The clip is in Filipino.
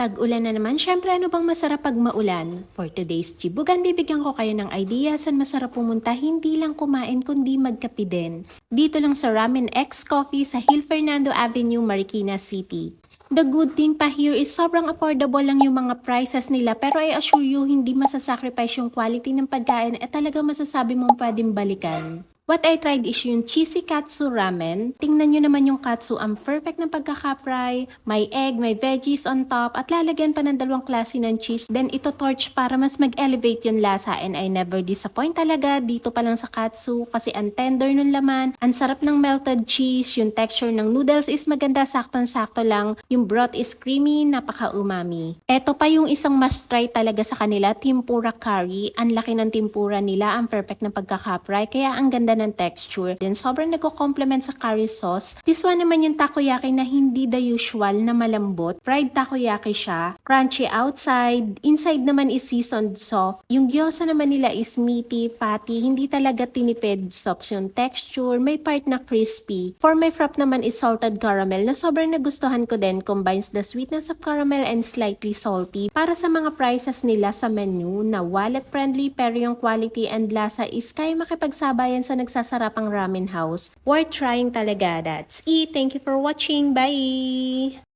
Tag-ulan na naman, syempre ano bang masarap pag maulan? For today's Chibugan, bibigyan ko kayo ng idea saan masarap pumunta, hindi lang kumain kundi magkape din. Dito lang sa Ramen X Coffee sa Hill Fernando Avenue, Marikina City. The good thing pa here is sobrang affordable lang yung mga prices nila, pero I assure you hindi masasacrifice yung quality ng pagkain at talaga masasabi mong pwedeng balikan. What I tried is yung cheesy katsu ramen. Tingnan nyo naman yung katsu, ang perfect ng pagkaka-fry. May egg, may veggies on top, at lalagyan pa ng dalawang klase ng cheese. Then ito torch para mas mag-elevate yung lasa, and I never disappoint talaga dito pa lang sa katsu kasi ang tender ng laman, ang sarap ng melted cheese, yung texture ng noodles is maganda, saktong-sakto lang. Yung broth is creamy, napaka-umami. Eto pa yung isang must try talaga sa kanila, tempura curry. Ang laki ng tempura nila, ang perfect ng pagkaka-fry, kaya ang ganda ng texture. Then sobrang nagko-complement sa curry sauce. This one naman yung takoyaki na hindi the usual na malambot. Fried takoyaki siya. Crunchy outside. Inside naman is seasoned soft. Yung gyoza naman nila is meaty, fatty. Hindi talaga tinipid. Soft yung texture. May part na crispy. For my frap naman is salted caramel na sobrang nagustuhan ko din. Combines the sweetness of caramel and slightly salty. Para sa mga prices nila sa menu na wallet friendly pero yung quality and lasa is kaya makipagsabayan sa nagsasarapang ramen house. Worth trying talaga. That's it. Thank you for watching. Bye!